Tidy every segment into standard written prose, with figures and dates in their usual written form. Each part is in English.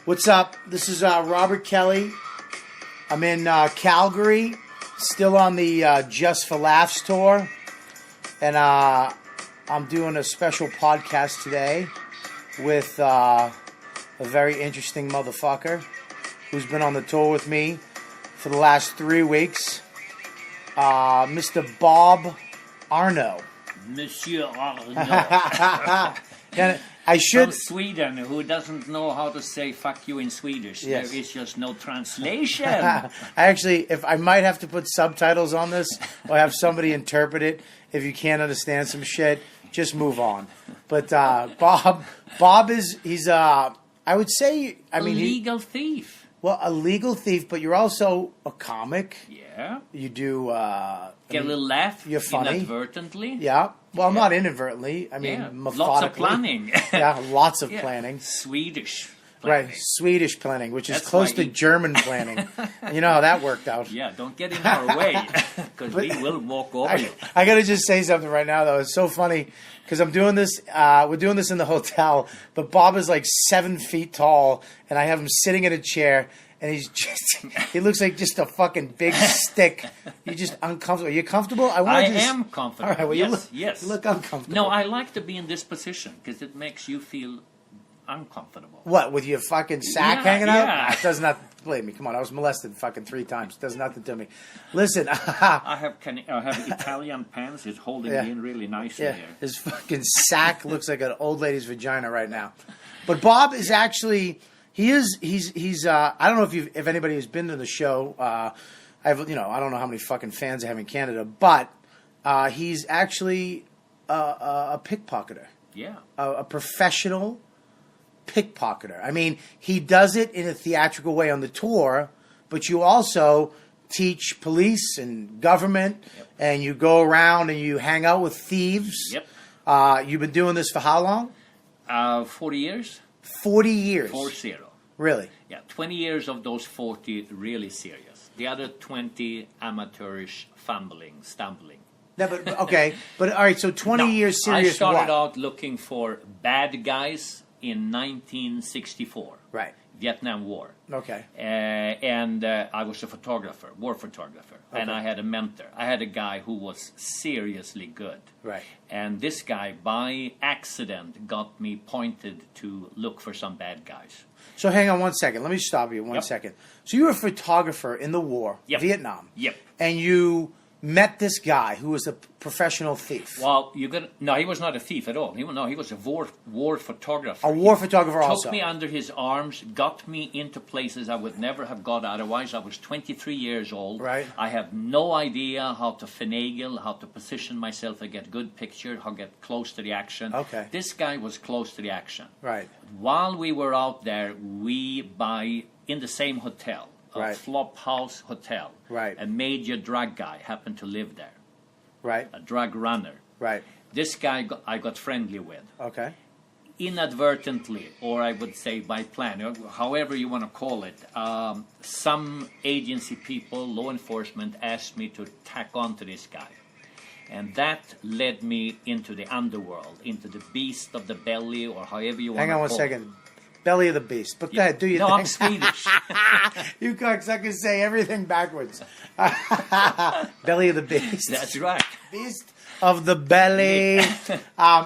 What's up? This is Robert Kelly. I'm in Calgary, still on the Just for Laughs tour. And I'm doing a special podcast today with a very interesting motherfucker who's been on the tour with me for the last 3 weeks. Mr. Bob Arno. Monsieur Arno. I should. From Sweden, who doesn't know how to say fuck you in Swedish. Yes. There is just no translation. I actually, if I might have to put subtitles on this or have somebody interpret it, if you can't understand some shit, just move on. But Bob he's I would say, I mean, legal thief. Well, a legal thief, but you're also a comic. Yeah. You do Get a little laugh. You're funny. Inadvertently. Yeah. Well, not inadvertently. I mean, methodically. Lots of planning. Yeah, lots of planning. Swedish planning. Right, Swedish planning, which is That's close to German planning. You know how that worked out. Yeah, don't get in our way, because we will walk over you. I got to just say something right now, though. It's so funny, because I'm doing this, we're doing this in the hotel, but Bob is like 7 feet tall, and I have him sitting in a chair, and he looks like just a fucking big stick. You're just uncomfortable. Are you comfortable? I am comfortable. All right, well, yes. You look uncomfortable. No, I like to be in this position, because it makes you feel uncomfortable. What, with your fucking sack hanging out? Yeah. Nah, it does not, believe me, come on, I was molested fucking 3 times. It does nothing to me. Listen. I have Italian pants. It's holding me in really nicely here. His fucking sack looks like an old lady's vagina right now. But Bob is actually, he's I don't know if anybody has been to the show, I don't know how many fucking fans I have in Canada, but he's actually a pickpocketer. Yeah. A professional pickpocketer. I mean, he does it in a theatrical way on the tour, but you also teach police and government, and you go around and you hang out with thieves. Yep. You've been doing this for how long? 40 years. 40 years. 40. Really? Yeah, 20 years of those 40 really serious. The other 20 amateurish stumbling. No, but okay. But all right, so 20 years serious. I started what? out looking for bad guys in 1964. Right. Vietnam War. Okay. And I was a photographer, war photographer. Okay. And I had a mentor. I had a guy who was seriously good. Right. And this guy, by accident, got me pointed to look for some bad guys. So hang on one second. Let me stop you one second. So you were a photographer in the war, Vietnam. Yep. And you met this guy who was a professional thief. Well, no, he was not a thief at all. He was a war photographer. A war photographer also. Took me under his arms, got me into places I would never have got otherwise. I was 23 years old. Right. I have no idea how to finagle, how to position myself and get good picture, how to get close to the action. Okay. This guy was close to the action. Right. While we were out there, in the same hotel, a Flophouse Hotel. Right. A major drug guy happened to live there. Right. A drug runner. Right. This guy I got friendly with. Okay. Inadvertently, or I would say by plan, however you want to call it, some agency people, law enforcement, asked me to tack on to this guy. And that led me into the underworld, into the beast of the belly, or however you want to call it. Hang on one second. Belly of the beast. But go ahead, do your thing. No, I'm Swedish. You cocksuckers say everything backwards. Belly of the beast. That's right. Beast of the belly.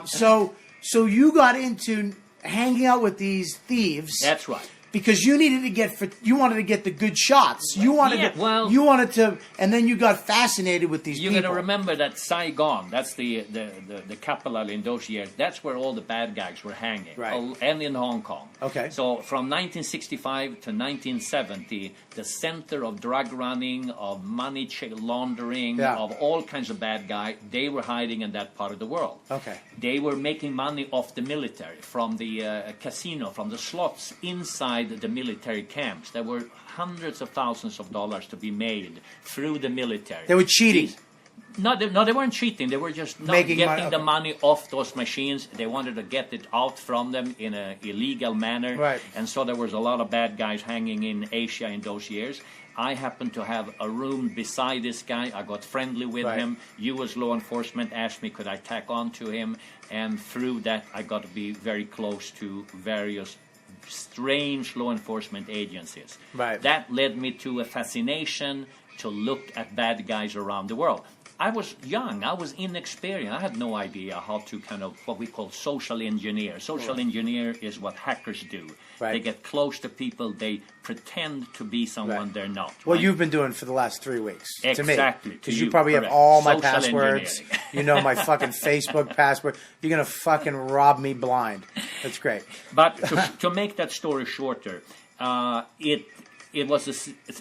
So you got into hanging out with these thieves. That's right. Because you wanted to get the good shots. You wanted to, and then you got fascinated with these people. You're going to remember that Saigon, that's the capital in those years, that's where all the bad guys were hanging. Right. And in Hong Kong. Okay. So from 1965 to 1970, the center of drug running, of money laundering, of all kinds of bad guys, they were hiding in that part of the world. Okay. They were making money off the military, from the casino, from the slots inside the military camps. There were hundreds of thousands of dollars to be made through the military. They were cheating. No, they weren't cheating. They were just getting the money off those machines. They wanted to get it out from them in an illegal manner. Right. And so there was a lot of bad guys hanging in Asia in those years. I happened to have a room beside this guy. I got friendly with him. U.S. law enforcement asked me could I tack on to him. And through that, I got to be very close to various strange law enforcement agencies. Right. That led me to a fascination to look at bad guys around the world. I was young, I was inexperienced, I had no idea how to kind of what we call social engineer. Social engineer is what hackers do. Right. They get close to people, they pretend to be someone they're not. Well, right? you've been doing for the last 3 weeks. Exactly. To me. Because you probably have all my passwords. Engineering. You know my fucking Facebook password. You're going to fucking rob me blind. That's great. But to make that story shorter, it was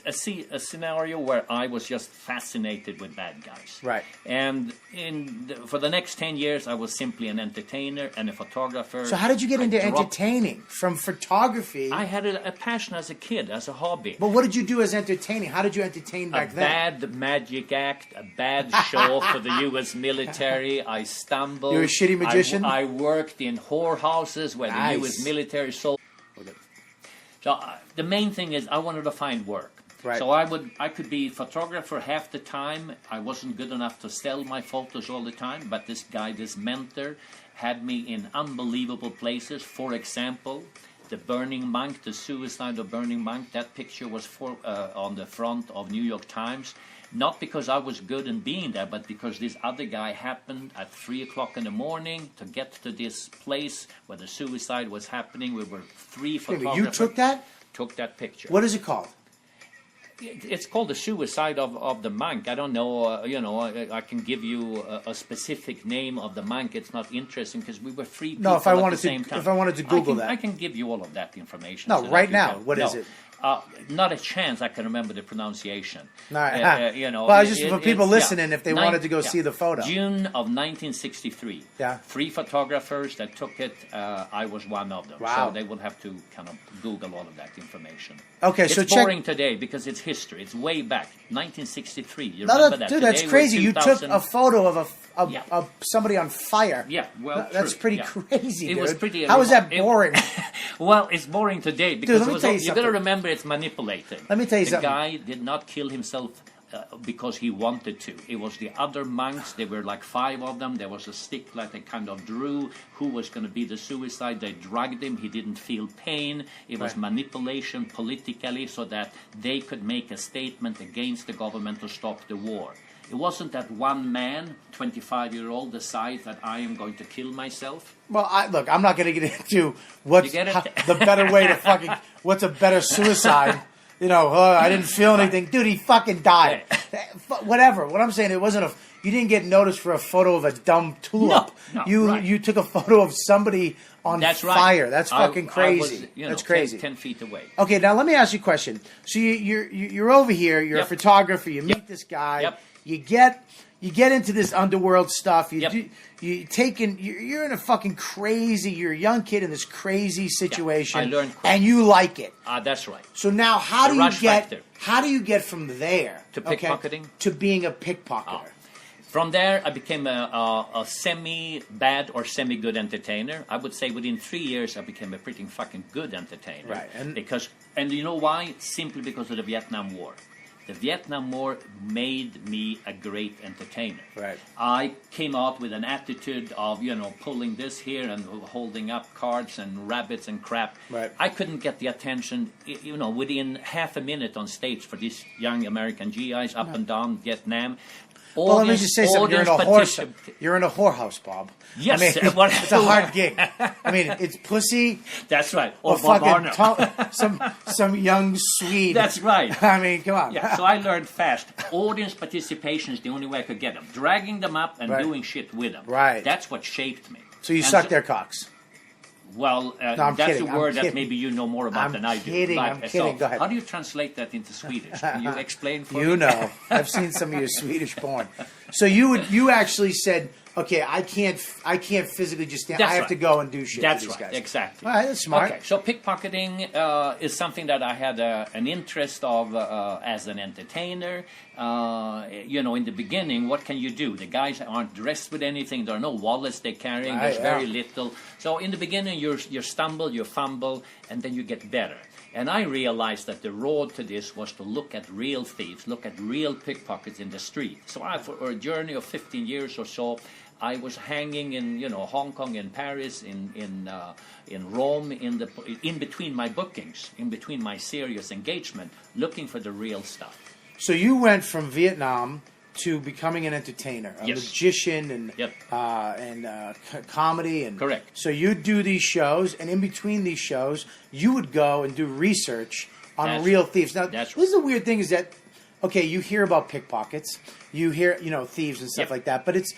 a scenario where I was just fascinated with bad guys. Right. And for the next 10 years, I was simply an entertainer and a photographer. So how did you get into entertaining? From photography? I had a passion as a kid, as a hobby. But what did you do as entertaining? How did you entertain back then? A bad magic act, a bad show for the U.S. military. I stumbled. You're a shitty magician? I worked in whorehouses where the U.S. military sold. So the main thing is I wanted to find work. Right. So I could be a photographer half the time. I wasn't good enough to sell my photos all the time, but this guy, this mentor, had me in unbelievable places. For example, the Burning Monk, the suicide of Burning Monk, that picture was on the front of New York Times. Not because I was good in being there, but because this other guy happened at 3 o'clock in the morning to get to this place where the suicide was happening. We were 3 photographers. You took that? Took that picture. What is it called? It's called the suicide of the monk. I don't know, I can give you a specific name of the monk. It's not interesting because we were 3 people if I at wanted the same time. If I wanted to Google that. I can give you all of that information. No, so right now. What is it? Not a chance I can remember the pronunciation. All right. Well, just for people listening, if they wanted to go see the photo. June of 1963. Yeah. 3 photographers that took it. I was one of them. Wow. So they will have to kind of Google all of that information. Okay, it's so boring today because it's history. It's way back, 1963. You remember that? Dude, that's Today crazy. we're You took a photo of somebody on fire. Yeah, well, that's true, pretty yeah. crazy, dude. It was pretty. How is that boring? Well, it's boring today because Dude, let me tell you you got to remember it's manipulated. Let me tell you the something. The guy did not kill himself because he wanted to. It was the other monks. There were like 5 of them. There was a stick that they kind of drew who was going to be the suicide. They drugged him. He didn't feel pain. It was manipulation politically so that they could make a statement against the government to stop the war. It wasn't that one man, 25-year-old, decides that I am going to kill myself. Well, look, I'm not going to get into the better way to fucking... What's a better suicide? I didn't feel anything. Dude, he fucking died. Whatever. What I'm saying, it wasn't you didn't get noticed for a photo of a dumb tulip. No, you took a photo of somebody on fire. Right. That's fucking crazy. That's crazy. 10 feet away. Okay, now let me ask you a question. So you're over here. You're a photographer. You meet this guy. Yep. You get into this underworld stuff. You're in a fucking crazy. You're a young kid in this crazy situation. I learned quick. And you like it. That's right. So now, how do you get from there to pickpocketing to being a pickpocketer? From there, I became a semi-bad or semi-good entertainer. I would say within 3 years, I became a pretty fucking good entertainer. Right. And you know why? Simply because of the Vietnam War. The Vietnam War made me a great entertainer. Right. I came out with an attitude of, pulling this here and holding up cards and rabbits and crap. Right. I couldn't get the attention, within half a minute on stage for these young American GIs up and down Vietnam. Well, let me just say something. You're in a whorehouse, Bob. Yes. I mean, it's a hard gig. I mean, it's pussy. That's right. Or fucking some young Swede. That's right. I mean, come on. Yeah. So I learned fast. Audience participation is the only way I could get them. Dragging them up and doing shit with them. Right. That's what shaped me. So you suck their cocks. Well, I'm that's kidding. a word that maybe you know more about than I do. I'm kidding. Go ahead. How do you translate that into Swedish? Can you explain for me? You know. I've seen some of your Swedish porn. So you actually said, okay, I can't physically just stand. I have to go and do shit That's with these right, guys. exactly. All right, that's smart. Okay, so pickpocketing is something that I had an interest of as an entertainer. In the beginning, what can you do? The guys aren't dressed with anything. There are no wallets they're carrying. There's very little. So in the beginning, you stumble, you fumble, and then you get better. And I realized that the road to this was to look at real thieves, look at real pickpockets in the street. So for a journey of 15 years or so, I was hanging in, you know, Hong Kong, in Paris, in Rome, in between my bookings, in between my serious engagement, looking for the real stuff. So you went from Vietnam to becoming an entertainer, a magician, and Yep. Comedy, and Correct. So you'd do these shows, and in between these shows, you would go and do research on That's real right. thieves. Now, That's this is the weird thing: is that okay? You hear about pickpockets, you hear thieves and stuff Yep. like that, but it's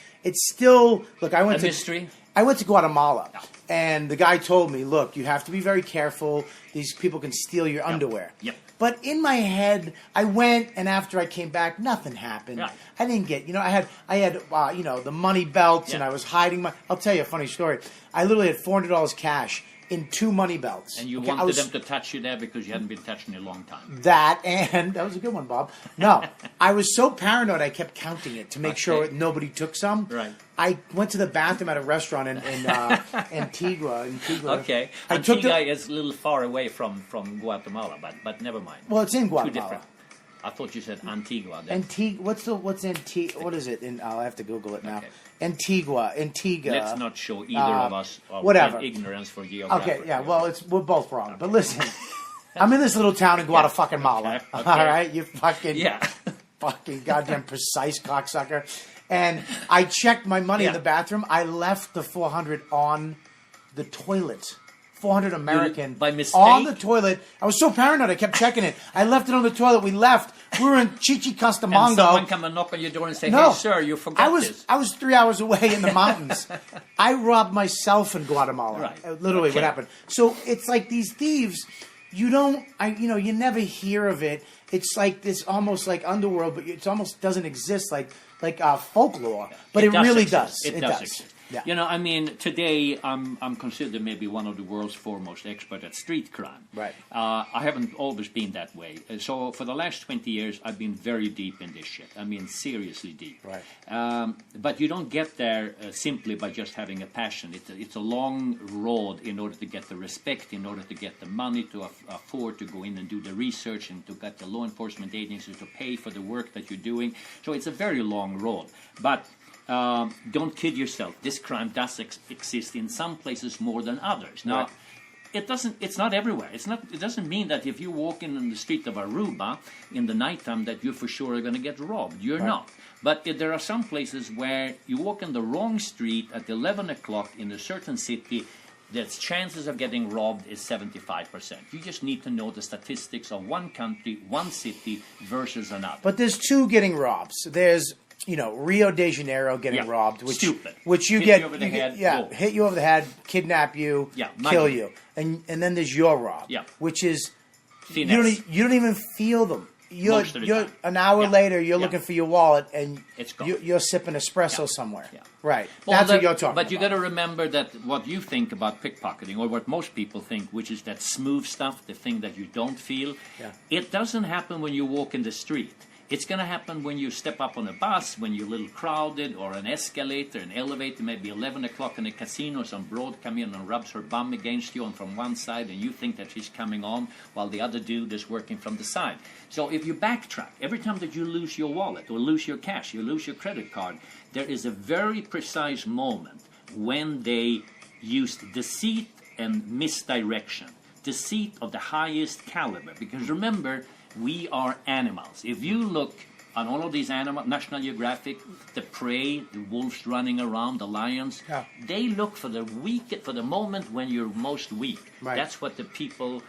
still look. I went A to mystery. I went to Guatemala, Yeah. and the guy told me, "Look, you have to be very careful. These people can steal your underwear." Yep. But in my head, I went, and after I came back, nothing happened. Right. I didn't get, I had the money belts, and Yeah. I was hiding my. I'll tell you a funny story. I literally had $400 cash in 2 money belts. And you Okay, wanted them to touch you there because you hadn't been touched in a long time. that, and that was a good one, Bob. No, I was so paranoid I kept counting it to make sure nobody took some. Right. I went to the bathroom at a restaurant in Antigua. Okay. I took Antigua is a little far away from Guatemala, but never mind. Well, it's in Two Guatemala. different. I thought you said Antigua. Antigua. What's Antigua? What is it? I'll have to Google it now. Okay. Antigua. Let's not show either of us whatever. ignorance for geography. Okay, yeah. Well, we're both wrong. But listen, I'm in this little town in Guatemala. Okay. All right, you fucking Yeah. fucking goddamn precise cocksucker. And I checked my money in Yeah. the bathroom. I left the 400 on the toilet. 400 American by mistake? on the toilet. I was so paranoid. I kept checking it. I left it on the toilet. We left. We were in Chichicastamongo. And someone come and knock on your door and say, No. "Hey, sir, you forgot this." I was 3 hours away in the mountains. I robbed myself in Guatemala. Right. Literally, Okay. what happened? So it's like these thieves. You don't. You never hear of it. It's like this, almost like underworld, but it almost doesn't exist, like folklore. But it really does. It does does. exist. Yeah. You know, I mean, today I'm considered maybe one of the world's foremost expert at street crime. Right. I haven't always been that way. So for the last 20 years, I've been very deep in this shit. I mean, seriously deep. Right. But you don't get there simply by just having a passion. It's a long road in order to get the respect, in order to get the money to afford to go in and do the research, and to get the law enforcement agencies to pay for the work that you're doing. So it's a very long road. But don't kid yourself. This crime does exist in some places more than others. Now, Right. it's not everywhere. It doesn't mean that if you're walking in the street of Aruba in the nighttime that you for sure are going to get robbed. You're Right. not. But there are some places where you walk in the wrong street at 11 o'clock in a certain city, the chances of getting robbed is 75%. You just need to know the statistics of one country, one city versus another. But there's two getting robbed. So there's Rio de Janeiro getting Yeah. robbed, which Stupid. which you Hit get, you over the you get- head, yeah, go. hit you over the head, kidnap you, Yeah, kill money. you, and then there's your rob, Yeah. which is Finesse. you don't even feel them. Most of the time. An hour Yeah. later, you're Yeah. looking for your wallet, and It's gone. you're sipping espresso Yeah. somewhere. Yeah. Right. Well, That's what you're talking But about. you got to remember that what you think about pickpocketing, or what most people think, which is that smooth stuff, the thing that you don't feel, Yeah. it doesn't happen when you walk in the street. It's going to happen when you step up on a bus, when you're a little crowded, or an escalator, an elevator, maybe 11 o'clock in a casino, some broad come in and rubs her bum against you and from one side, and you think that she's coming on while the other dude is working from the side. So if you backtrack, every time that you lose your wallet or lose your cash, you lose your credit card, there is a very precise moment when they used deceit and misdirection. Deceit of the highest caliber. Because remember, we are animals. If you look on all of these animals, National Geographic, the prey, the wolves running around, the lions, Yeah. they look for the moment when you're most weak. Right. That's what the people,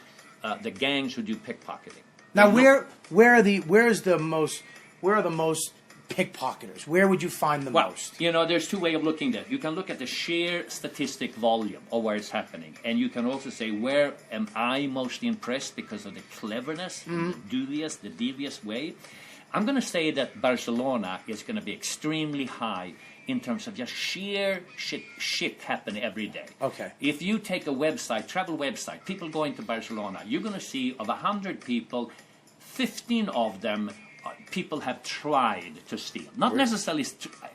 the gangs who do pickpocketing. Now, They look- where are the most pickpocketers? Where would you find the Well, most? there's two ways of looking at it. You can look at the sheer statistic volume of where it's happening. And you can also say, where am I most impressed because of the cleverness, the devious way? I'm going to say that Barcelona is going to be extremely high in terms of just sheer shit happen every day. Okay. If you take a website, travel website, people going to Barcelona, you're going to see of 100 people, 15 of them people have tried to steal. Not necessarily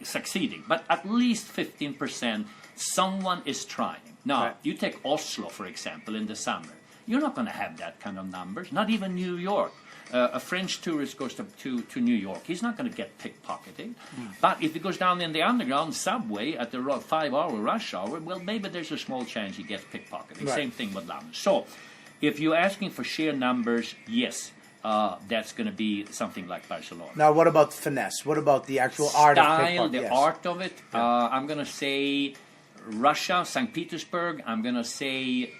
succeeding, but at least 15% someone is trying. Now, Right. you take Oslo, for example, in the summer. You're not going to have that kind of numbers, not even New York. A French tourist goes to New York. He's not going to get pickpocketed. But if he goes down in the underground subway at the 5-hour rush hour, well, maybe there's a small chance he gets pickpocketed. Right. Same thing with London. So if you're asking for sheer numbers, yes, that's going to be something like Barcelona. Now, what about finesse? What about the actual art of pickpocket? The Yes. art of it. I'm going to say Russia, St. Petersburg. I'm going to say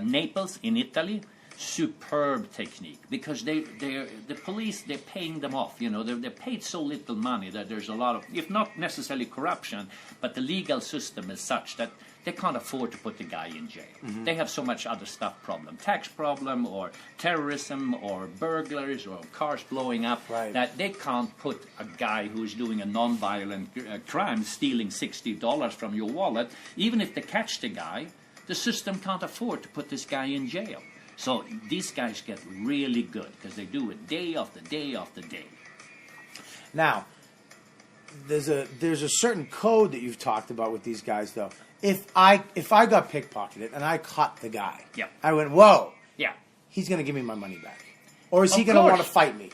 Naples in Italy. Superb technique, because the police, they're paying them off. You know, they're paid so little money that there's a lot of, if not necessarily corruption, but the legal system is such that they can't afford to put the guy in jail. They have so much other stuff problem, tax problem, or terrorism, or burglaries, or cars blowing up, Right. that they can't put a guy who's doing a non-violent crime, stealing $60 from your wallet. Even if they catch the guy, the system can't afford to put this guy in jail. So these guys get really good because they do it day after day after day. Now, there's a certain code that you've talked about with these guys, though. If I got pickpocketed and I caught the guy, Yeah. I went, whoa, Yeah. he's going to give me my money back, or is he Of going to want to course. fight me?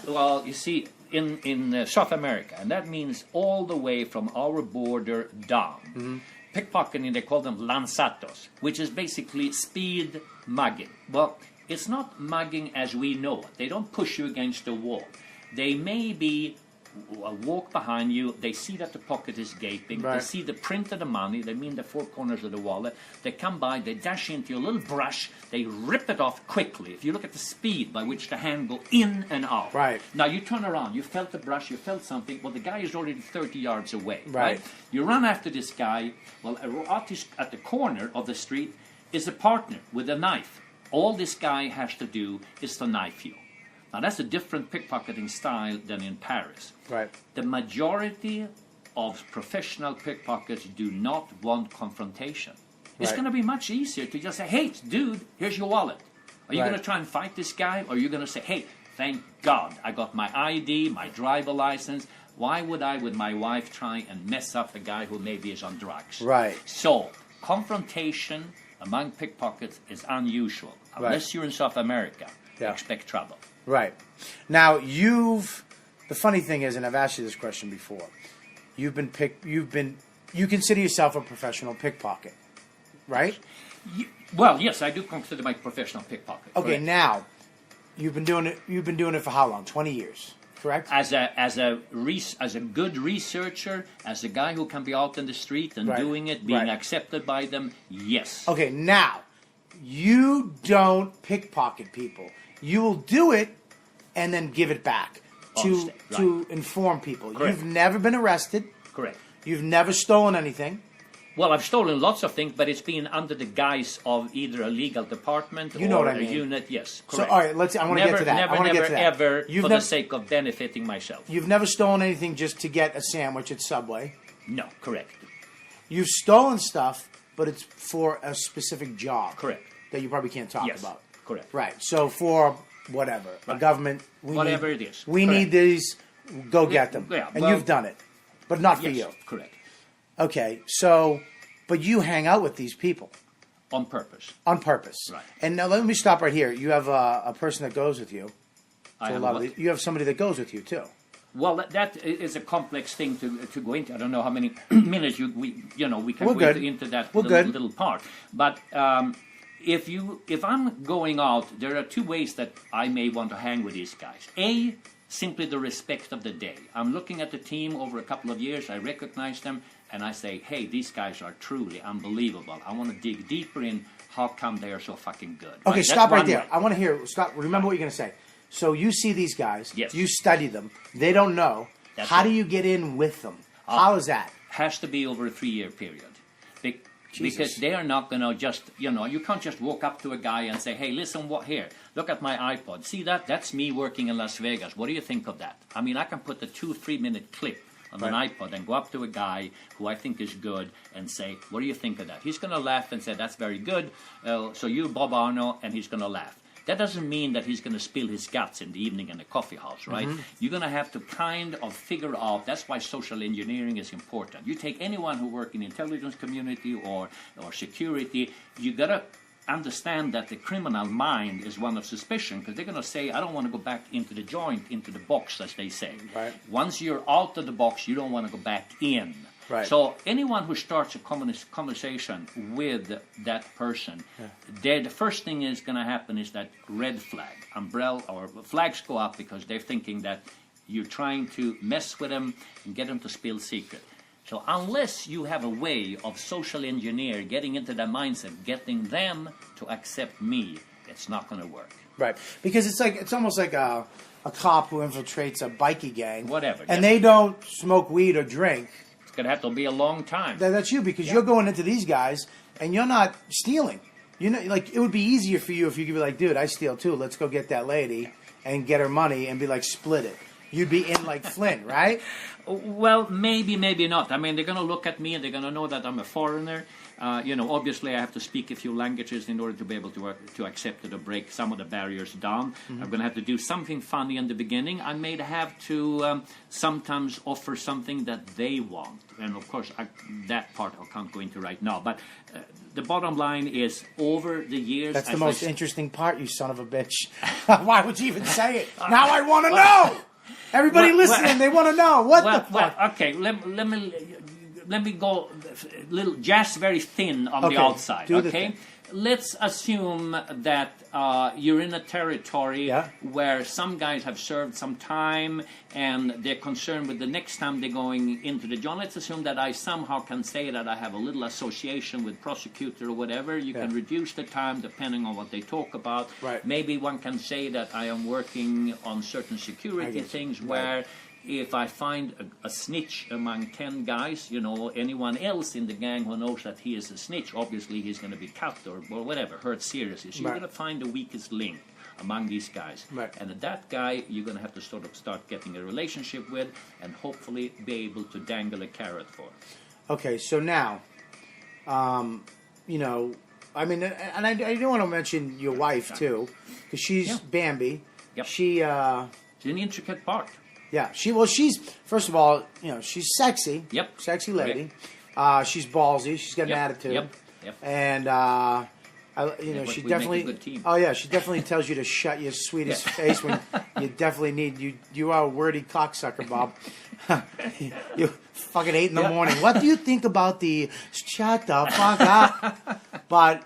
Well, you see, in South America, and that means all the way from our border down. Pickpocketing, they call them lanzatos, which is basically speed mugging. Well, it's not mugging as we know it. They don't push you against the wall. They maybe walk behind you. They see that the pocket is gaping. Right. They see the print of the money. They mean the four corners of the wallet. They come by. They dash into a little brush. They rip it off quickly. If you look at the speed by which the hand go in and out. Right. Now you turn around. You felt the brush. You felt something. Well, the guy is already 30 yards away. Right. You run after this guy. Well, at the corner of the street is a partner with a knife. All this guy has to do is to knife you. Now, that's a different pickpocketing style than in Paris. Right. The majority of professional pickpockets do not want confrontation. It's Right. going to be much easier to just say, hey, dude, here's your wallet. Are you Right. going to try and fight this guy? Or are you going to say, hey, thank God I got my ID, my driver license. Why would I, with my wife, try and mess up a guy who maybe is on drugs? Right. So, confrontation among pickpockets is unusual. Unless Right. you're in South America, Yeah. expect trouble. Right. Now, the funny thing is, and I've asked you this question before, you consider yourself a professional pickpocket, right? Well, yes, I do consider my professional pickpocket. Okay, correct. now, you've been doing it for how long? 20 years, correct? As a good researcher, as a guy who can be out in the street and Right. doing it, being Right. accepted by them, yes. Okay, now, you don't pickpocket people. You will do it and then give it back Understand, right. to inform people. Correct. You've never been arrested. Correct. You've never stolen anything. Well, I've stolen lots of things, but it's been under the guise of either a legal department You know or what I a mean. unit. Yes, So, correct. all right, I want to get to that. Never, I want to never, get to that. ever, You've for nev- the sake of benefiting myself. You've never stolen anything just to get a sandwich at Subway. No, correct. You've stolen stuff, but it's for a specific job. Correct. That you probably can't talk Yes, about. correct. Right. So for whatever, a Right. government, Whatever it is. We Correct. need these. Go get them. Yeah, and well- you've done it, but not for Yes, you. correct. Okay. So, but you hang out with these people On purpose. on purpose. Right. And now let me stop right here. You have a person that goes with you. I To a have lot of what? you have somebody that goes with you too. Well, that is a complex thing to go into. I don't know how many minutes we can We're go good. into that We're good. little part. But if I'm going out, there are two ways that I may want to hang with these guys. A, simply the respect of the day. I'm looking at the team over a couple of years. I recognize them, and I say, hey, these guys are truly unbelievable. I want to dig deeper in how come they are so fucking good. Okay, Right? stop That's right one there. way. I want to hear. Stop. Remember what you're going to say. So you see these guys. Yes. You study them. They don't know. That's How it. do you get in with them? How is that? Has to be over a 3-year period. Jesus. Because they are not going to just, you can't just walk up to a guy and say, hey, listen, look at my iPod. See that? That's me working in Las Vegas. What do you think of that? I mean, I can put a 2-3 minute clip on an iPod and go up to a guy who I think is good and say, what do you think of that? He's going to laugh and say, that's very good. So you, Bob Arno, and he's going to laugh. That doesn't mean that he's going to spill his guts in the evening in the coffee house, right? Mm-hmm. You're going to have to kind of figure out, that's why social engineering is important. You take anyone who works in the intelligence community or security, you got to understand that the criminal mind is one of suspicion, because they're going to say, I don't want to go back into the joint, into the box, as they say. Right. Once you're out of the box, you don't want to go back in. Right. So anyone who starts a conversation with that person, the first thing is going to happen is that red flag, umbrella, or flags go up because they're thinking that you're trying to mess with them and get them to spill secret. So unless you have a way of social engineer, getting into their mindset, getting them to accept me, it's not going to work. Right. Because it's almost like a cop who infiltrates a bikie gang. Whatever. And they don't smoke weed or drink. It's going to have to be a long time. That's you, because you're going into these guys and you're not stealing. You know, like, it would be easier for you if you could be like, dude, I steal too. Let's go get that lady and get her money and be like, split it. You'd be in like Flynn, right? Well, maybe, maybe not. I mean, they're going to look at me and they're going to know that I'm a foreigner. Obviously, I have to speak a few languages in order to be able to accept it or break some of the barriers down. Mm-hmm. I'm going to have to do something funny in the beginning. I may have to sometimes offer something that they want. And, of course, that part I can't go into right now. But the bottom line is, over the years... That's the most interesting part, you son of a bitch. Why would you even say it? Now I want to know! Everybody listening, they want to know. What the fuck? Okay, let me go just very thin on the outside. Okay, let's assume that you're in a territory where some guys have served some time and they're concerned with the next time they're going into the joint. Let's assume that I somehow can say that I have a little association with prosecutor or whatever. You can reduce the time depending on what they talk about. Right. Maybe one can say that I am working on certain security things where if I find a snitch among 10 guys, anyone else in the gang who knows that he is a snitch, obviously he's going to be cut or whatever, hurt seriously. So you're going to find the weakest link among these guys. Right. And that guy you're going to have to sort of start getting a relationship with and hopefully be able to dangle a carrot for. Okay, so now, I mean, and I do want to mention your wife, too, because she's Bambi. Yep. She's an intricate part. Yeah, she's first of all, she's sexy. Yep. Sexy lady. She's ballsy. She's got an attitude. Yep. And she definitely. Make a good team. Oh yeah, she definitely tells you to shut your sweetest face when you definitely need you are a wordy cocksucker, Bob. You fucking 8 a.m. What do you think about the shut the fuck up? But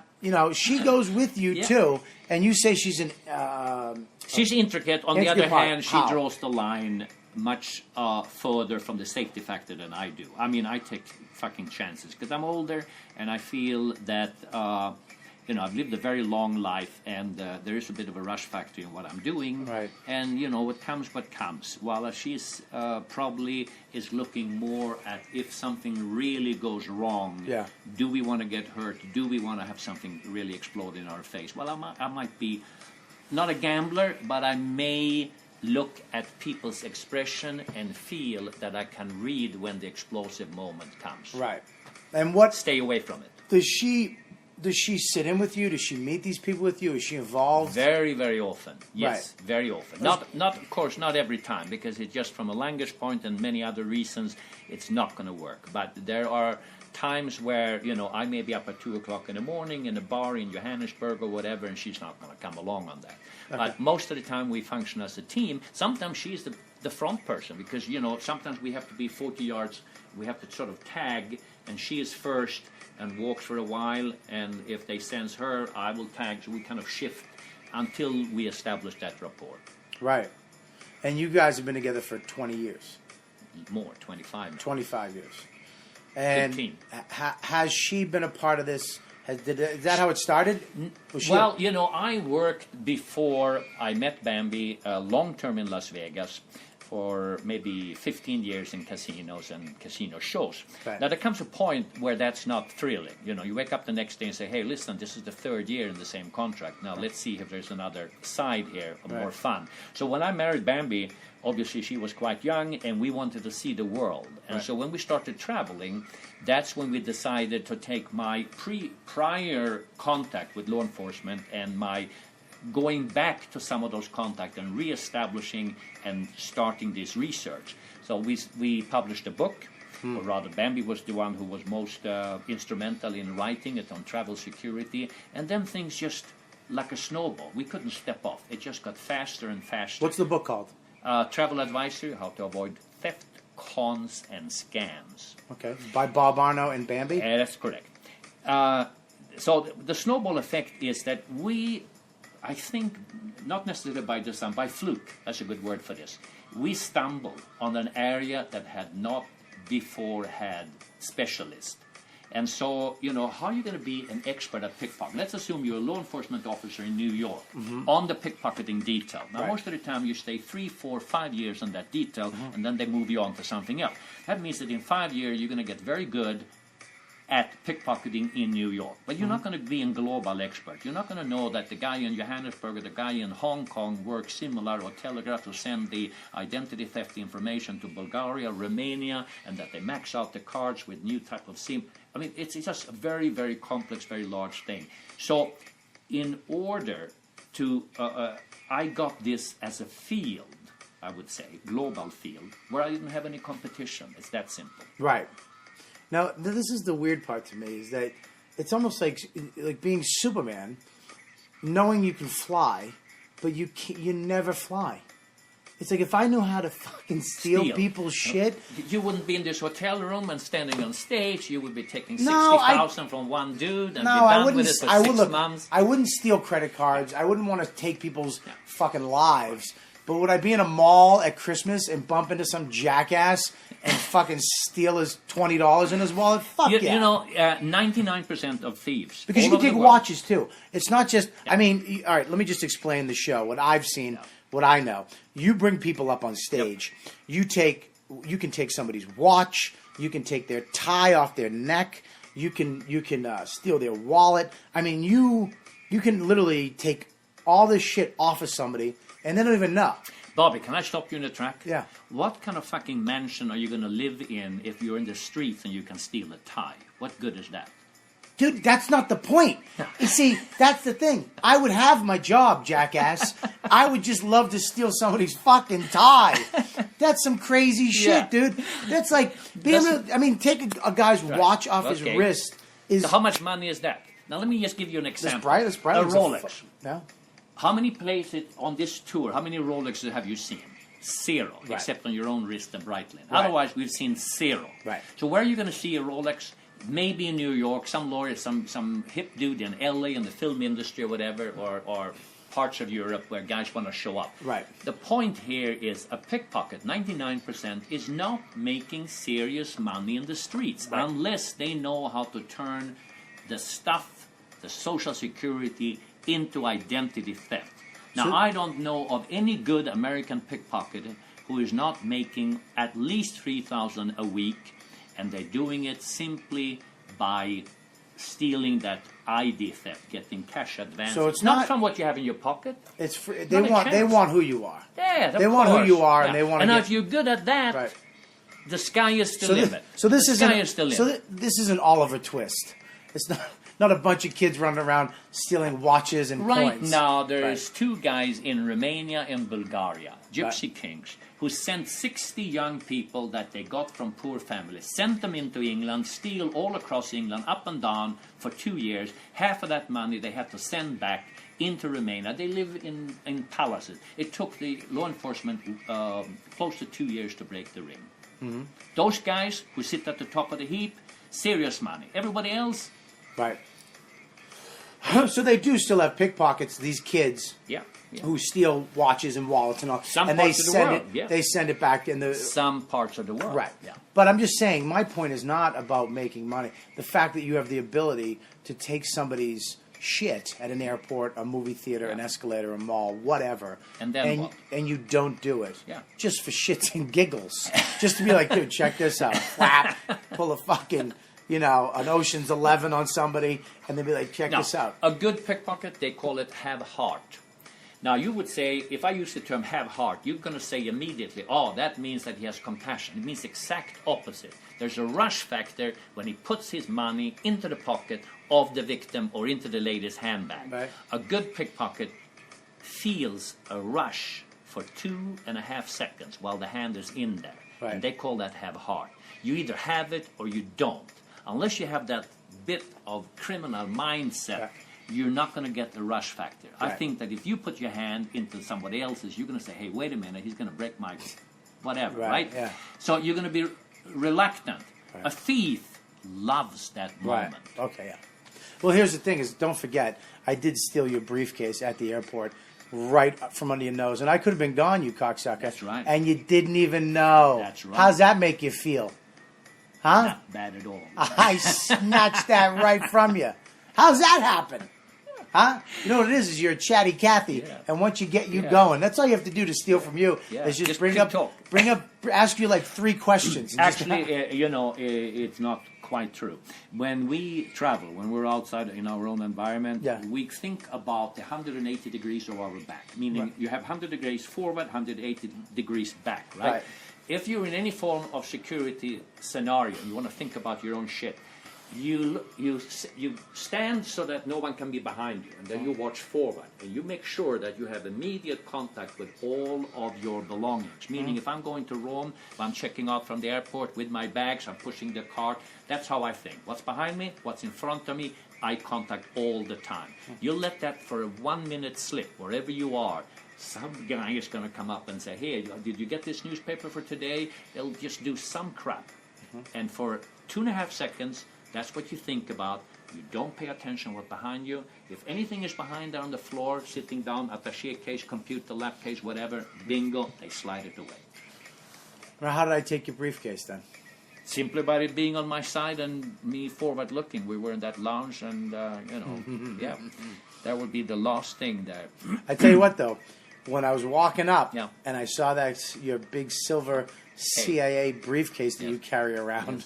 she goes with you too, and you say she's an. She's intricate. On the other hand, she draws the line much further from the safety factor than I do. I mean, I take fucking chances because I'm older and I feel that, I've lived a very long life and there is a bit of a rush factor in what I'm doing. Right. And, what comes. While she's probably is looking more at if something really goes wrong, do we want to get hurt? Do we want to have something really explode in our face? Well, I might be not a gambler, but I may look at people's expression and feel that I can read when the explosive moment comes. Right. And stay away from it. Does she sit in with you? Does she meet these people with you? Is she involved? Very, very often. Yes, right. Very often. Not of course, not every time, because it's just from a language point and many other reasons, it's not going to work. But there are times where, I may be up at 2 o'clock in the morning in a bar in Johannesburg or whatever, and she's not going to come along on that. Okay. But most of the time we function as a team. Sometimes she's the front person because, sometimes we have to be 40 yards. We have to sort of tag, and she is first and walks for a while. And if they sense her, I will tag. So we kind of shift until we establish that rapport. Right. And you guys have been together for 20 years. More, 25 now. 25 years. And 15. Has she been a part of this? Is that how it started? Well, I worked before I met Bambi long-term in Las Vegas for maybe 15 years in casinos and casino shows. Okay. Now, there comes a point where that's not thrilling. You wake up the next day and say, hey, listen, this is the 3rd year in the same contract. Now, let's see if there's another side here of more fun. So when I married Bambi, obviously she was quite young and we wanted to see the world. And so when we started traveling, that's when we decided to take my prior contact with law enforcement and my going back to some of those contacts and reestablishing and starting this research. So we published a book. or rather Bambi was the one who was most instrumental in writing it on travel security, and then things just, like a snowball, we couldn't step off. It just got faster and faster. What's the book called? Travel Advisory, How to Avoid Theft, Cons, and Scams. Okay, by Bob Arno and Bambi? That's correct. So the snowball effect is that I think, not necessarily by design, by fluke, that's a good word for this, we stumbled on an area that had not before had specialists. And so, how are you going to be an expert at pickpocketing? Let's assume you're a law enforcement officer in New York on the pickpocketing detail. Now, most of the time you stay 3, 4, 5 years on that detail, and then they move you on to something else. That means that in 5 years, you're going to get very good at pickpocketing in New York. But you're not going to be a global expert. You're not going to know that the guy in Johannesburg or the guy in Hong Kong works similar or telegraph to send the identity theft information to Bulgaria, Romania, and that they max out the cards with new type of SIM. I mean, it's just a very, very complex, very large thing. So in order to, I got this as a field, I would say, global field, where I didn't have any competition. It's that simple. Right. Now, this is the weird part to me, is that it's almost like being Superman, knowing you can fly, but you never fly. It's like if I knew how to fucking steal people's shit. You wouldn't be in this hotel room and standing on stage. You would be taking 60,000 from one dude and be done with it for 6 months. I wouldn't steal credit cards. I wouldn't want to take people's fucking lives. But would I be in a mall at Christmas and bump into some jackass and fucking steal his $20 in his wallet? Fuck yeah. 99% of thieves. Because you can take watches too. It's not just, I mean, all right, let me just explain the show, what I've seen, what I know. You bring people up on stage. You can take somebody's watch. You can take their tie off their neck. You can steal their wallet. I mean, you can literally take all this shit off of somebody and they don't even know. Bobby, can I stop you in the track? Yeah. What kind of fucking mansion are you going to live in if you're in the streets and you can steal a tie? What good is that? Dude, that's not the point. You see, that's the thing. I would have my job, jackass. I would just love to steal somebody's fucking tie. That's some crazy shit, dude. That's like, take a guy's watch off his wrist. So how much money is that? Now, let me just give you an example. This bright a Rolex. Yeah. How many places on this tour, how many Rolexes have you seen? 0, except on your own wrist and Breitling. Otherwise, we've seen 0. Right. So where are you going to see a Rolex? Maybe in New York, some lawyer, some hip dude in LA in the film industry or whatever, or parts of Europe where guys want to show up. Right. The point here is a pickpocket, 99%, is not making serious money in the streets unless they know how to turn the stuff, the social security, into identity theft. Now, I don't know of any good American pickpocketer who is not making at least $3,000 a week, and they're doing it simply by stealing that ID theft, getting cash advances. So it's not from what you have in your pocket. It's free. They want who you are. Yeah, they want who you are, and they want. And if you're good at that, the sky is the limit. So this isn't Oliver Twist. It's not a bunch of kids running around stealing watches and coins. Right now, there's 2 guys in Romania and Bulgaria, Gypsy Kings, who sent 60 young people that they got from poor families, sent them into England, steal all across England, up and down for 2 years. Half of that money they had to send back into Romania. They live in palaces. It took the law enforcement close to 2 years to break the ring. Mm-hmm. Those guys who sit at the top of the heap, serious money. Everybody else... Right. So they do still have pickpockets, these kids who steal watches and wallets and all. They send it back in the... Some parts of the world. Right. Yeah. But I'm just saying, my point is not about making money. The fact that you have the ability to take somebody's shit at an airport, a movie theater, an escalator, a mall, whatever. And then what? And you don't do it. Yeah. Just for shits and giggles. Just to be like, dude, check this out. Flap. Pull a fucking... an Ocean's 11 on somebody, and they'd be like, check this out. A good pickpocket, they call it have heart. Now, you would say, if I use the term have heart, you're going to say immediately, that means that he has compassion. It means the exact opposite. There's a rush factor when he puts his money into the pocket of the victim or into the lady's handbag. Right. A good pickpocket feels a rush for 2.5 seconds while the hand is in there. Right. And they call that have heart. You either have it or you don't. Unless you have that bit of criminal mindset, Right. you're not going to get the rush factor. I Right. think that if you put your hand into somebody else's, you're going to say, hey, wait a minute, he's going to break my whatever, right? Yeah. So you're going to be reluctant. Right. A thief loves that moment. Right. Okay, yeah. Well, here's the thing: is don't forget, I did steal your briefcase at the airport, right from under your nose, and I could have been gone, you cocksucker. That's right. And you didn't even know. That's right. How's that make you feel? Huh? Not bad at all. I snatched that right from you. How's that happen? Huh? You know what it is you're a chatty Cathy, Yeah. and once you get you Yeah. going, that's all you have to do to steal from you. Yeah. Is just Just bring keep up, talking. ask you like 3 questions. and just- Actually, it's not quite true. When we travel, when we're outside in our own environment, Yeah. we think about the 180 degrees of our back, meaning Right. you have 100 degrees forward, 180 degrees back, right? Right. If you're in any form of security scenario, you want to think about your own shit, you stand so that no one can be behind you, and then you watch forward, and you make sure that you have immediate contact with all of your belongings. Meaning, if I'm going to Rome, if I'm checking out from the airport with my bags, I'm pushing the cart. That's how I think. What's behind me? What's in front of me? Eye contact all the time. You let that for a 1-minute slip, wherever you are. Some guy is going to come up and say, hey, did you get this newspaper for today? They'll just do some crap. And for 2.5 seconds, that's what you think about. You don't pay attention what's behind you. If anything is behind there on the floor, sitting down, attaché case, computer, lap case, whatever, bingo, they slide it away. Now, how did I take your briefcase then? Simply by it being on my side and me forward looking. We were in that lounge and, yeah, that would be the last thing there. I tell you what, though, when I was walking up Yeah. and I saw that your big silver CIA briefcase that Yes. you carry around.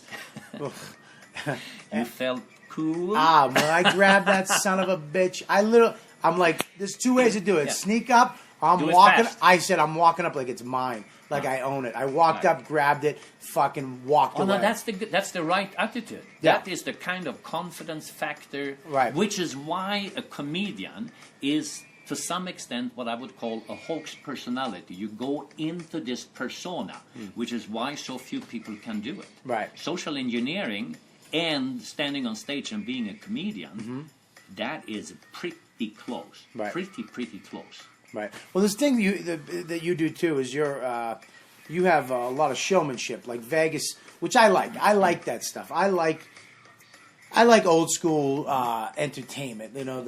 You felt cool. When I grabbed that son of a bitch, I'm like, there's 2 ways to do it. Yeah. Sneak up, or I'm Do it walking. fast. I said I'm walking up like it's mine, like I own it. I walked Right. up, grabbed it, fucking walked Oh away. no, that's the right attitude. Yeah. That is the kind of confidence factor, Right. which is why a comedian is, to some extent, what I would call a hoax personality. You go into this persona, which is why so few people can do it. Right. Social engineering and standing on stage and being a comedian, that is pretty close. Right. Pretty close. Right. Well, this thing that you do too is you have a lot of showmanship, like Vegas, which I like. I like that stuff. I like old school entertainment. You know,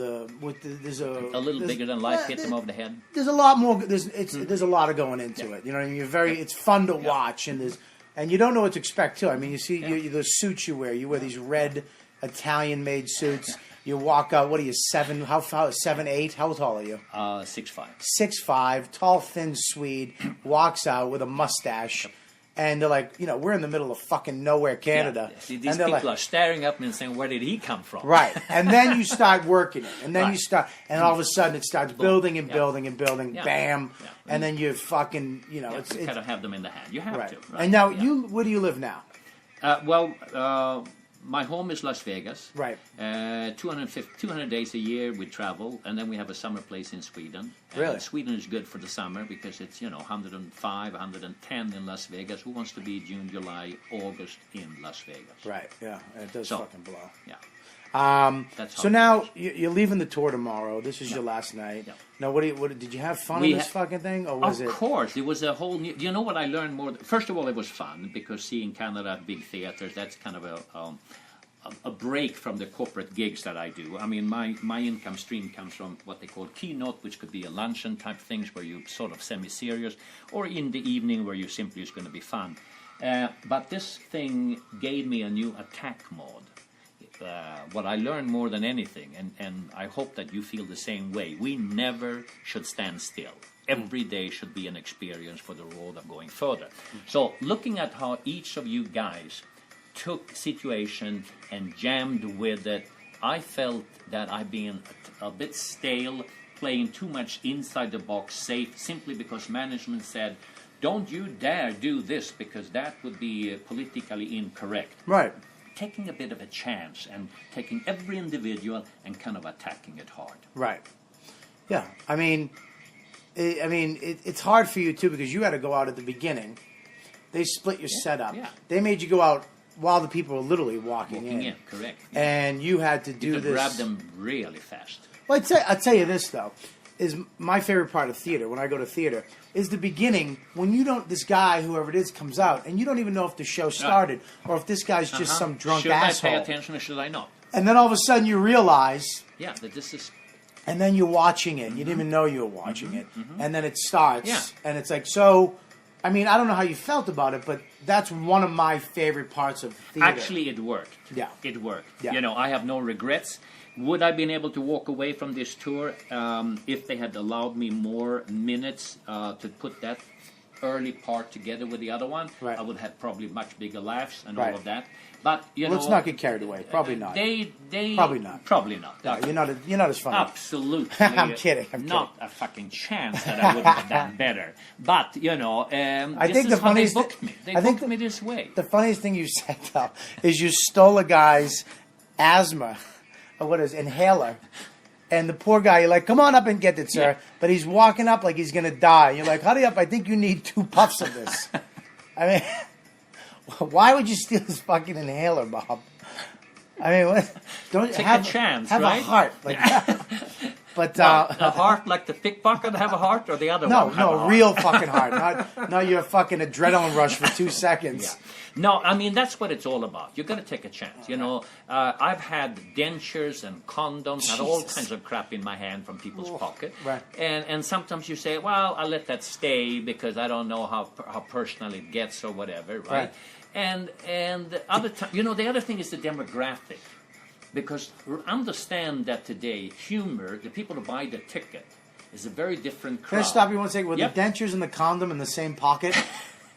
there's A little bigger than life, hit them over the head. There's a lot more. There's a lot of going into it. You know what I mean? It's fun to watch, and you don't know what to expect too. I mean, you see the suits you wear. You wear these red Italian-made suits. You walk out. What are you, 7? How 7, 8? How tall are you? 6'5". 6'5", tall, thin Swede, walks out with a mustache, and they're like, we're in the middle of fucking nowhere, Canada. Yeah. See, and these they're people like, are staring up and saying, where did he come from? right. And then you start working it, and then Right. you start, and all of a sudden it starts building and Yeah. building and building, Yeah. bam, Yeah. and then you fucking, You it's kind of have them in the hand. You have right. to. Right? And now Yeah. where do you live now? My home is Las Vegas. Right. 200 days a year we travel, and then we have a summer place in Sweden. Really? Sweden is good for the summer because it's 105, 110 in Las Vegas. Who wants to be June, July, August in Las Vegas? Right. Yeah. It does So, fucking blow. Yeah. That's how So it now is. you're leaving the tour tomorrow. This is your last night. Yeah. Now, what did you have fun We in this fucking thing, or was Of it? course, it was a whole new... You know what I learned more? First of all, it was fun because seeing Canada at big theaters, that's kind of a break from the corporate gigs that I do. I mean, my income stream comes from what they call keynote, which could be a luncheon type things where you sort of semi-serious, or in the evening where you simply is going to be fun. But this thing gave me a new attack mode. What I learned more than anything, and I hope that you feel the same way, we never should stand still. Every day should be an experience for the road of going further. So looking at how each of you guys took situation and jammed with it, I felt that I've been a bit stale, playing too much inside the box safe, simply because management said, don't you dare do this because that would be politically incorrect. Right. Taking a bit of a chance and taking every individual and kind of attacking it hard. Right. Yeah. I mean, it's hard for you too because you had to go out at the beginning. They split your setup. yeah. They made you go out while the people were literally walking in. Correct. And you had to do You could this. grab them really fast. Well, I'll tell you this, though, is my favorite part of theater, when I go to theater, is the beginning, when you don't, this guy, whoever it is, comes out, and you don't even know if the show started, or if this guy's just some drunk asshole. Should I pay attention or should I not? And then all of a sudden you realize... Yeah, that this is... And then you're watching it. You didn't even know you were watching it. And then it starts. And it's like, so... I mean, I don't know how you felt about it, but that's one of my favorite parts of theater. Actually, it worked. Yeah. It worked. Yeah. You know, I have no regrets. Would I been able to walk away from this tour if they had allowed me more minutes to put that early part together with the other one? Right. I would have probably much bigger laughs and Right. all of that. But, you know... Let's not get carried away. Probably not. They Probably not. Probably not. No, you're not as funny. Absolutely. I'm kidding. Not a fucking chance that I wouldn't have done better. But, you know, I this think is the how they funniest booked me. They booked me this way. The funniest thing you said, though, is you stole a guy's asthma, or what is it, inhaler. And the poor guy, you're like, come on up and get it, sir. Yeah. But he's walking up like he's going to die. You're like, hurry up, I think you need 2 puffs of this. I mean, why would you steal this fucking inhaler, Bob? I mean, what? Don't Take have a chance, have right? a heart like that. But A heart like the pickpocket have a heart, or the other no, one have a no, heart? real fucking heart. Not your fucking adrenaline rush for 2 seconds. Yeah. No, I mean, that's what it's all about. You've got to take a chance. You know, I've had dentures and condoms and all Jesus. kinds of crap in my hand from people's pocket. Right. And sometimes you say, well, I'll let that stay because I don't know how personal it gets or whatever, right? Right. And the other time, you know, the other thing is the demographic. Because understand that today, humor, the people who buy the ticket, is a very different crowd. Can I stop you one second? Were Yep. the dentures and the condom in the same pocket?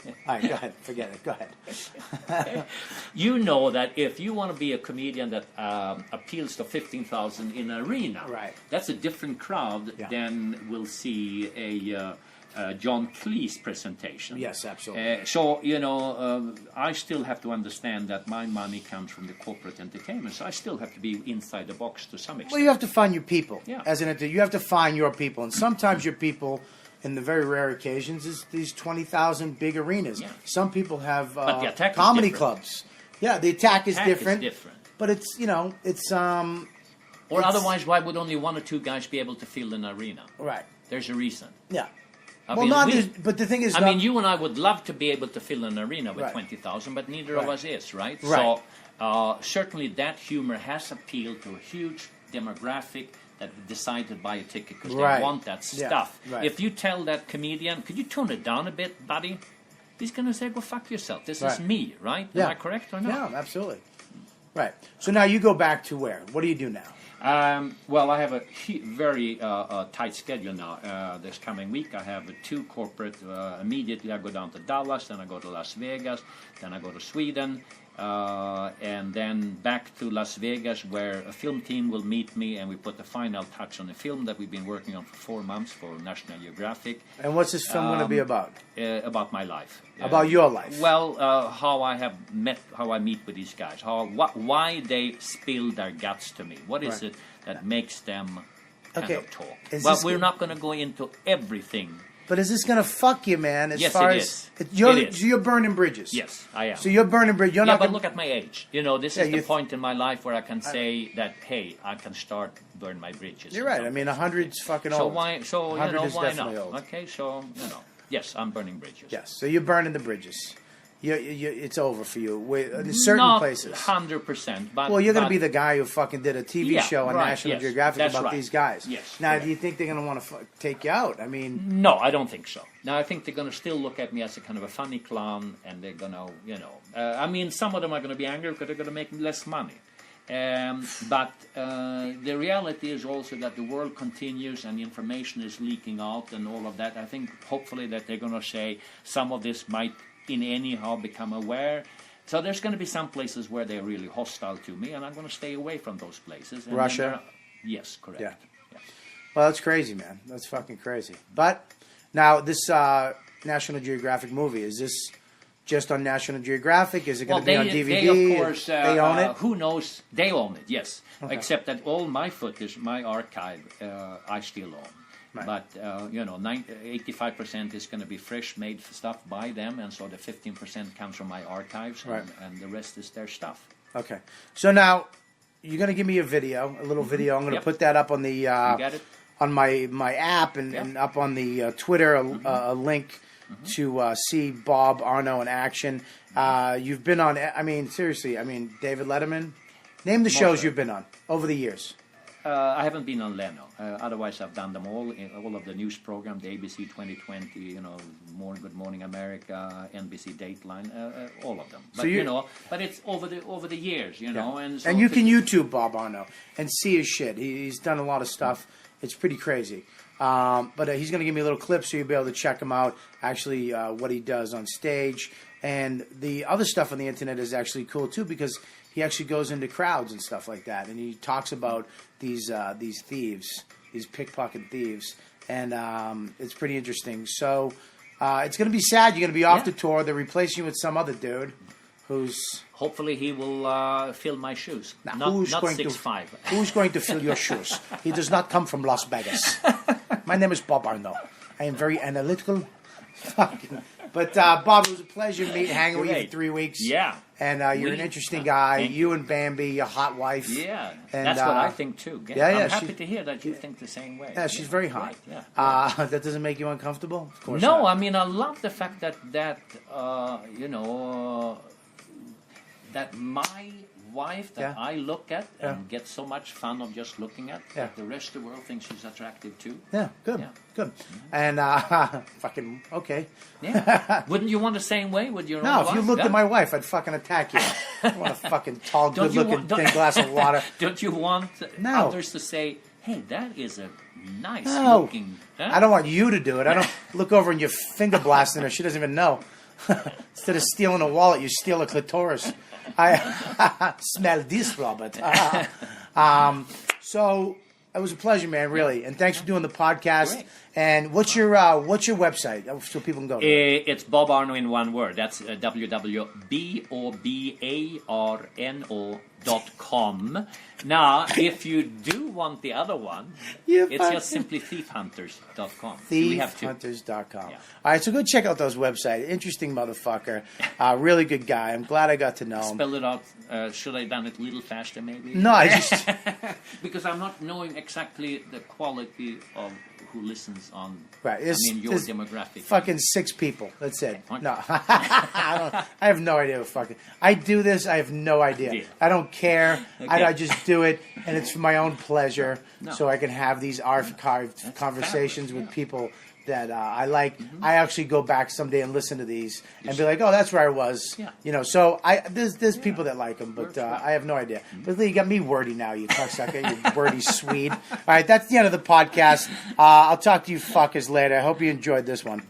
All right, go ahead. Forget it. Go ahead. You know that if you want to be a comedian that appeals to 15,000 in an arena, Right. that's a different crowd Yeah. than will see a John Cleese presentation. Yes, absolutely. So, you know, I still have to understand that my money comes from the corporate entertainment, so I still have to be inside the box to some extent. Well, you have to find your people. Yeah. As an you have to find your people. And sometimes your people, in the very rare occasions, is these 20,000 big arenas. Yeah. Some people have But the attack is comedy different. clubs. Yeah, the attack is Attack is different. different. But it's, you know, it's... Or otherwise, why would only 1 or 2 guys be able to fill an arena? Right. There's a reason. Yeah. I Well, mean, not we- this, but the thing is... I mean, you and I would love to be able to fill an arena with Right. 20,000, but neither of Right. us is, right? Right. So certainly that humor has appealed to a huge demographic that decided to buy a ticket because Right. they want that Yeah. stuff. Right. If you tell that comedian, could you tone it down a bit, buddy? He's going to say, well, fuck yourself. This is Right. me, right? Yeah. Am I correct or not? Yeah, absolutely. Right. So now you go back to where? What do you do now? Well, I have a very tight schedule now. This coming week, I have 2 corporate. Immediately, I go down to Dallas, then I go to Las Vegas, then I go to Sweden, and then back to Las Vegas, where a film team will meet me, and we put the final touch on a film that we've been working on for 4 months for National Geographic. And what's this film going to be about? About my life. About your life? Well, how I meet with these guys, why they spill their guts to me. What is Right. it that makes them kind of talk? Is Well, this we're good? not going to go into everything. But is this going to fuck you, man? As Yes, far it as is. You're, It is. So you're burning bridges. Yes, I am. So you're burning bridges. You're Yeah, not but gonna, look at my age. You know, this Yeah, is the you- point in my life where I can say that, hey, I can start burn my bridges. You're or right. I something. mean, 100's fucking So old. why? So 100 you know, is why definitely not? old. Okay, so you know, yes, I'm burning bridges. Yes. So you're burning the bridges. It's over for you in certain Not places. 100%, but Well, you're going to but- be the guy who fucking did a TV Yeah, show on right, National yes, Geographic that's about right. these guys. Yes, Now, correct. do you think they're going to want to take you out? I mean, No, I don't think so. Now, I think they're going to still look at me as a kind of a funny clown, and they're going to, you know... I mean, some of them are going to be angry because they're going to make less money. But the reality is also that the world continues and information is leaking out and all of that. I think, hopefully, that they're going to say some of this might, in anyhow, become aware. So there's going to be some places where they're really hostile to me, and I'm going to stay away from those places. And then Russia? there are- Yes, correct. Yeah. Yeah. well, that's crazy, man. That's fucking crazy. But now, this National Geographic movie, is this just on National Geographic? Is it going to be on DVD? They, of course, they own it? Who knows? They own it, yes. Except that all my footage, my archive, I still own. But 85% is going to be fresh made stuff by them, and so the 15% comes from my archives, and the rest is their stuff. Okay. So now you're going to give me a little video. I'm going to put that up on the on my app and up on the Twitter, a link to see Bob Arno in action. You've been on, seriously, David Letterman. Name the shows you've been on over the years. I haven't been on Leno. Otherwise, I've done them all of the news program, the ABC 2020, Good Morning America, NBC Dateline, all of them. But but it's over the years, and so you can YouTube Bob Arno and see his shit. He's done a lot of stuff. It's pretty crazy. But he's going to give me a little clip so you'll be able to check him out. Actually, what he does on stage, and the other stuff on the internet is actually cool too, because he actually goes into crowds and stuff like that, and he talks about these thieves, these pickpocket thieves, and it's pretty interesting. So it's going to be sad. You're going to be off the tour. They're replacing you with some other dude who's... Hopefully he will fill my shoes. Now, not who's going 6'5". Who's going to fill your shoes? He does not come from Las Vegas. My name is Bob Arno. I am very analytical. But Bob, it was a pleasure hanging with you for 3 weeks. Yeah. And you're an interesting guy. You and Bambi, your hot wife. Yeah, and, that's what I think too. I'm happy to hear that you think the same way. Yeah, she's very hot. Right, yeah. That doesn't make you uncomfortable? Of course no, not. I love the fact that that my wife that I look at and get so much fun of just looking at, that the rest of the world thinks she's attractive too. Yeah, good, good. And fucking, okay. Yeah. Wouldn't you want the same way with your own wife? No, if you looked at my wife, I'd fucking attack you. I want a fucking tall, good-looking, thin glass of water. Don't you want others to say, hey, that is a nice-looking... Huh? I don't want you to do it. I don't look over and you're finger blasting her. She doesn't even know. Instead of stealing a wallet, you steal a clitoris. I smell this, Robert. So it was a pleasure, man, really. And thanks for doing the podcast. Great. And what's your website so people can go to it? It's Bob Arno in one word. That's www.bobarno.com. Now, if you do want the other one, it's just simply thiefhunters.com. Thiefhunters.com. Yeah. All right, so go check out those websites. Interesting motherfucker. Really good guy. I'm glad I got to know him. Spell it out. Should I have done it a little faster, maybe? No, I just... because I'm not knowing exactly the quality of who listens on your demographic. Fucking 6 people. That's it. No. I have no idea what fucking... I do this. I have no idea. Yeah. I don't care. Okay. I just do it, and it's for my own pleasure, so I can have these archived conversations with people that I like. I actually go back someday and listen to these and be like, oh, that's where I was. Yeah. So there's people that like them, but I have no idea. But you got me wordy now, you cocksucker, you wordy Swede. All right, that's the end of the podcast. I'll talk to you fuckers later. I hope you enjoyed this one.